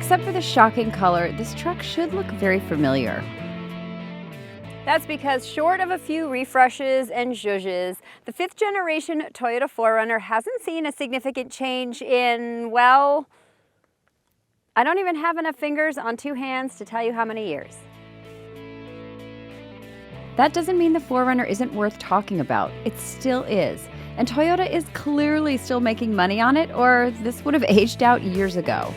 Except for the shocking color, this truck should look very familiar. That's because short of a few refreshes and zhuzzes, the 5th generation Toyota 4Runner hasn't seen a significant change in, well, I don't even have enough fingers on 2 hands to tell you how many years. That doesn't mean the 4Runner isn't worth talking about. It still is. And Toyota is clearly still making money on it, or this would have aged out years ago.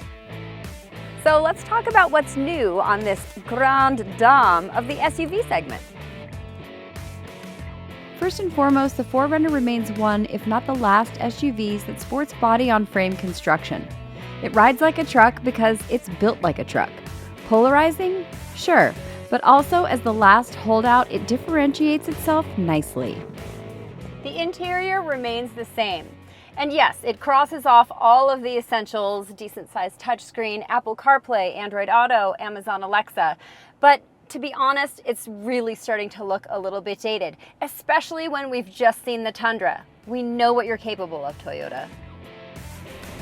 So let's talk about what's new on this grande dame of the SUV segment. First and foremost, the 4Runner remains one, if not the last, SUVs that sports body-on-frame construction. It rides like a truck because it's built like a truck. Polarizing? Sure, but also as the last holdout, it differentiates itself nicely. The interior remains the same. And yes, it crosses off all of the essentials: decent-sized touchscreen, Apple CarPlay, Android Auto, Amazon Alexa. But to be honest, it's really starting to look a little bit dated, especially when we've just seen the Tundra. We know what you're capable of, Toyota.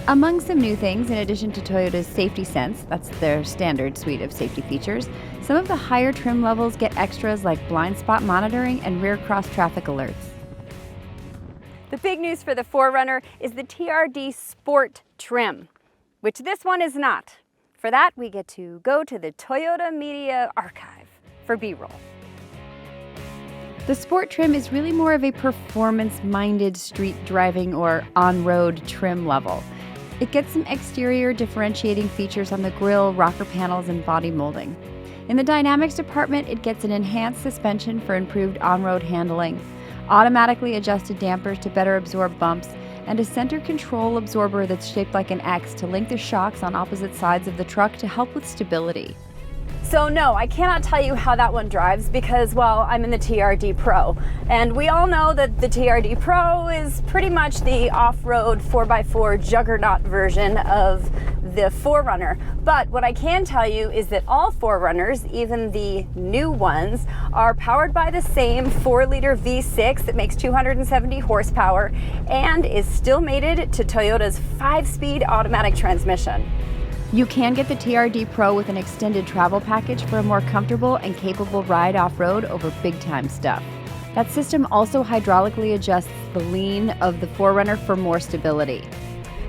Among some new things, in addition to Toyota's Safety Sense, that's their standard suite of safety features, some of the higher trim levels get extras like blind spot monitoring and rear cross-traffic alerts. The big news for the 4Runner is the TRD Sport trim, which this one is not. For that, we get to go to the Toyota Media Archive for B-roll. The Sport trim is really more of a performance-minded street driving or on-road trim level. It gets some exterior differentiating features on the grille, rocker panels, and body molding. In the dynamics department, it gets an enhanced suspension for improved on-road handling, automatically adjusted dampers to better absorb bumps, and a center control absorber that's shaped like an X to link the shocks on opposite sides of the truck to help with stability. So no, I cannot tell you how that one drives because, well, I'm in the TRD Pro. And we all know that the TRD Pro is pretty much the off-road 4x4 juggernaut version of the 4Runner. But what I can tell you is that all 4Runners, even the new ones, are powered by the same 4-liter V6 that makes 270 horsepower and is still mated to Toyota's 5-speed automatic transmission. You can get the TRD Pro with an extended travel package for a more comfortable and capable ride off-road over big-time stuff. That system also hydraulically adjusts the lean of the 4Runner for more stability.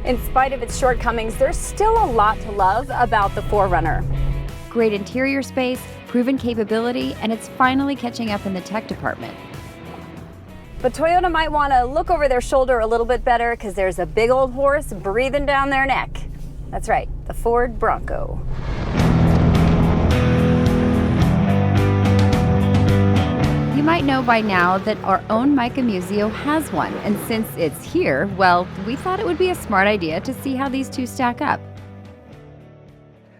In spite of its shortcomings, there's still a lot to love about the 4Runner. Great interior space, proven capability, and it's finally catching up in the tech department. But Toyota might want to look over their shoulder a little bit better because there's a big old horse breathing down their neck. That's right, the Ford Bronco. You might know by now that our own Micah Muzio has one, and since it's here, well, we thought it would be a smart idea to see how these two stack up.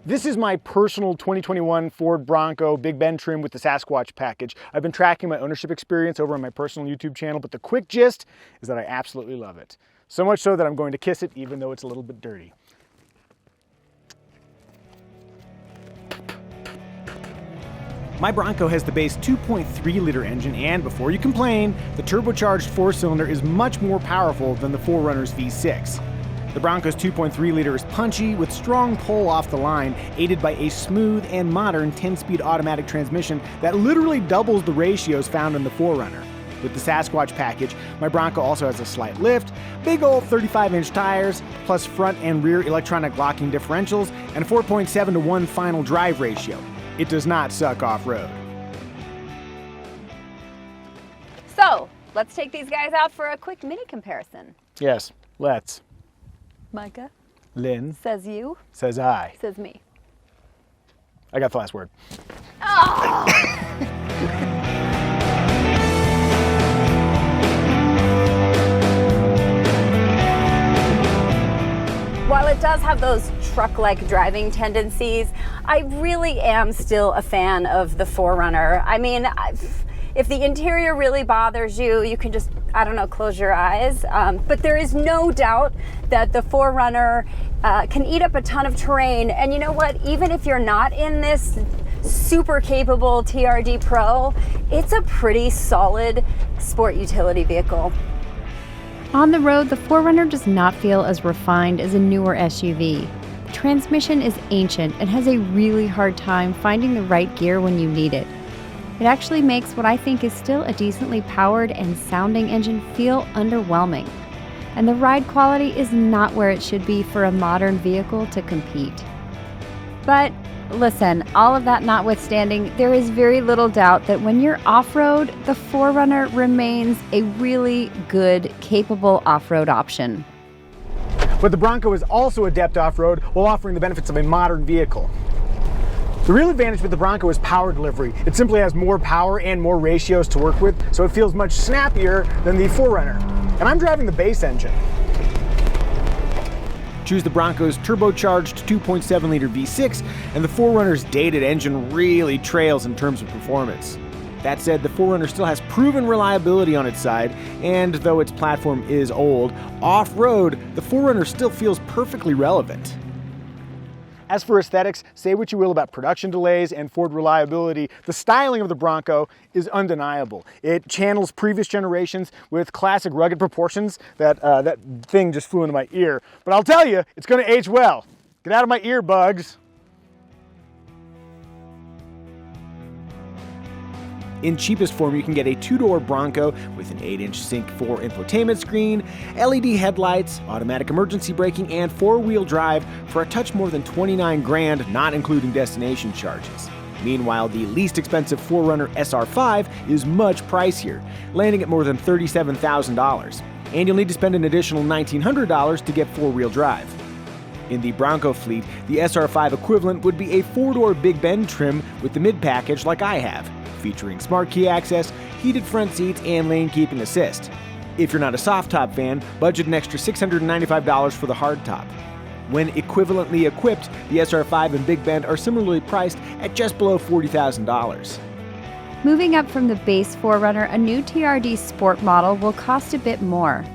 This is my personal 2021 Ford Bronco Big Bend trim with the Sasquatch package. I've been tracking my ownership experience over on my personal YouTube channel, but the quick gist is that I absolutely love it. So much so that I'm going to kiss it even though it's a little bit dirty. My Bronco has the base 2.3-liter engine, and before you complain, the turbocharged 4-cylinder is much more powerful than the 4Runner's V6. The Bronco's 2.3-liter is punchy, with strong pull off the line, aided by a smooth and modern 10-speed automatic transmission that literally doubles the ratios found in the 4Runner. With the Sasquatch package, my Bronco also has a slight lift, big old 35-inch tires, plus front and rear electronic locking differentials, and a 4.7-to-1 final drive ratio. It does not suck off-road. So, let's take these guys out for a quick mini comparison. Yes, let's. Micah? Lynn? Says you? Says I. Says me. I got the last word. Oh! While it does have those truck-like driving tendencies, I really am still a fan of the 4Runner. I mean, if the interior really bothers you, you can just, I don't know, close your eyes. But there is no doubt that the 4Runner can eat up a ton of terrain. And you know what? Even if you're not in this super capable TRD Pro, it's a pretty solid sport utility vehicle. On the road, the 4Runner does not feel as refined as a newer SUV. transmission is ancient and has a really hard time finding the right gear when you need it. It actually makes what I think is still a decently powered and sounding engine feel underwhelming. And the ride quality is not where it should be for a modern vehicle to compete. But listen, all of that notwithstanding, there is very little doubt that when you're off-road, the 4Runner remains a really good, capable off-road option. But the Bronco is also adept off-road while offering the benefits of a modern vehicle. The real advantage with the Bronco is power delivery. It simply has more power and more ratios to work with, so it feels much snappier than the 4Runner. And I'm driving the base engine. Choose the Bronco's turbocharged 2.7-liter V6, and the 4Runner's dated engine really trails in terms of performance. That said, the 4Runner still has proven reliability on its side, and though its platform is old, off-road, the 4Runner still feels perfectly relevant. As for aesthetics, say what you will about production delays and Ford reliability, the styling of the Bronco is undeniable. It channels previous generations with classic rugged proportions. That thing just flew into my ear. But I'll tell you, it's going to age well. Get out of my ear, bugs. In cheapest form, you can get a two-door Bronco with an 8-inch Sync 4 infotainment screen, LED headlights, automatic emergency braking, and four-wheel drive for a touch more than $29,000, not including destination charges. Meanwhile, the least expensive 4Runner SR5 is much pricier, landing at more than $37,000. And you'll need to spend an additional $1,900 to get four-wheel drive. In the Bronco fleet, the SR5 equivalent would be a four-door Big Bend trim with the mid-package like I have, featuring smart key access, heated front seats, and lane keeping assist. If you're not a soft top fan, budget an extra $695 for the hard top. When equivalently equipped, the SR5 and Big Bend are similarly priced at just below $40,000. Moving up from the base 4Runner, a new TRD Sport model will cost a bit more.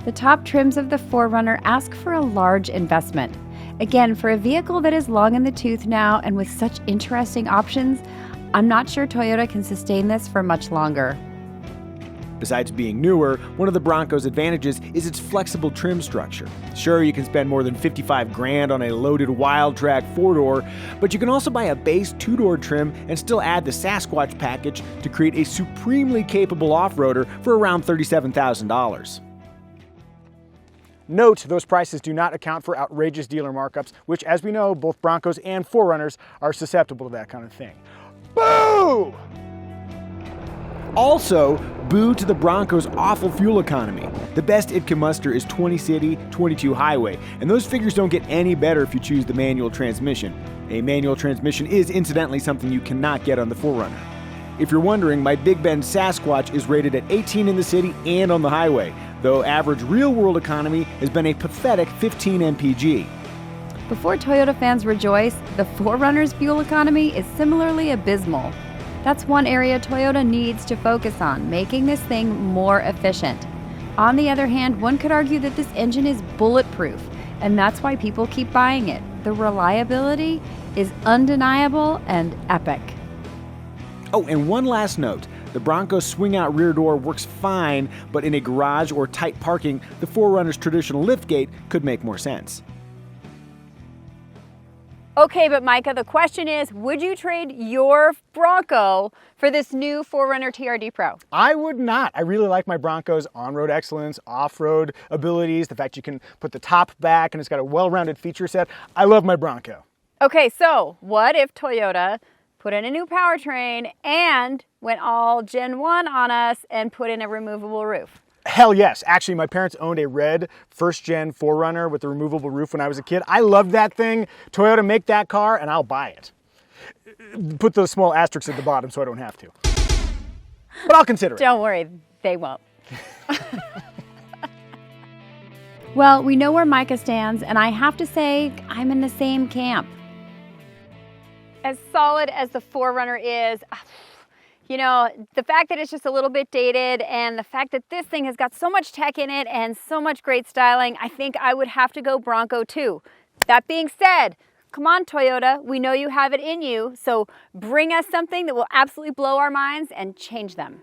The top trims of the 4Runner ask for a large investment. Again, for a vehicle that is long in the tooth now and with such interesting options, I'm not sure Toyota can sustain this for much longer. Besides being newer, one of the Bronco's advantages is its flexible trim structure. Sure, you can spend more than $55,000 on a loaded Wildtrak 4-door, but you can also buy a base 2-door trim and still add the Sasquatch package to create a supremely capable off-roader for around $37,000. Note, those prices do not account for outrageous dealer markups, which, as we know, both Broncos and 4Runners are susceptible to that kind of thing. Boo! Also, boo to the Bronco's awful fuel economy. The best it can muster is 20 city, 22 highway, and those figures don't get any better if you choose the manual transmission. A manual transmission is incidentally something you cannot get on the 4Runner. If you're wondering, my Big Bend Sasquatch is rated at 18 in the city and on the highway, though average real-world economy has been a pathetic 15 mpg. Before Toyota fans rejoice, the 4Runner's fuel economy is similarly abysmal. That's one area Toyota needs to focus on, making this thing more efficient. On the other hand, one could argue that this engine is bulletproof, and that's why people keep buying it. The reliability is undeniable and epic. Oh, and one last note. The Bronco's swing-out rear door works fine, but in a garage or tight parking, the 4Runner's traditional liftgate could make more sense. Okay, but Micah, the question is, would you trade your Bronco for this new 4Runner TRD Pro? I would not. I really like my Bronco's on-road excellence, off-road abilities, the fact you can put the top back and it's got a well-rounded feature set. I love my Bronco. Okay, so what if Toyota put in a new powertrain and went all Gen 1 on us and put in a removable roof? Hell yes. Actually, my parents owned a red first-gen 4Runner with a removable roof when I was a kid. I loved that thing. Toyota, make that car and I'll buy it. Put those small asterisks at the bottom so I don't have to. But I'll consider it. Don't worry, they won't. Well, we know where Micah stands, and I have to say, I'm in the same camp. As solid as the 4Runner is, you know, the fact that it's just a little bit dated and the fact that this thing has got so much tech in it and so much great styling, I think I would have to go Bronco too. That being said, come on Toyota, we know you have it in you, so bring us something that will absolutely blow our minds and change them.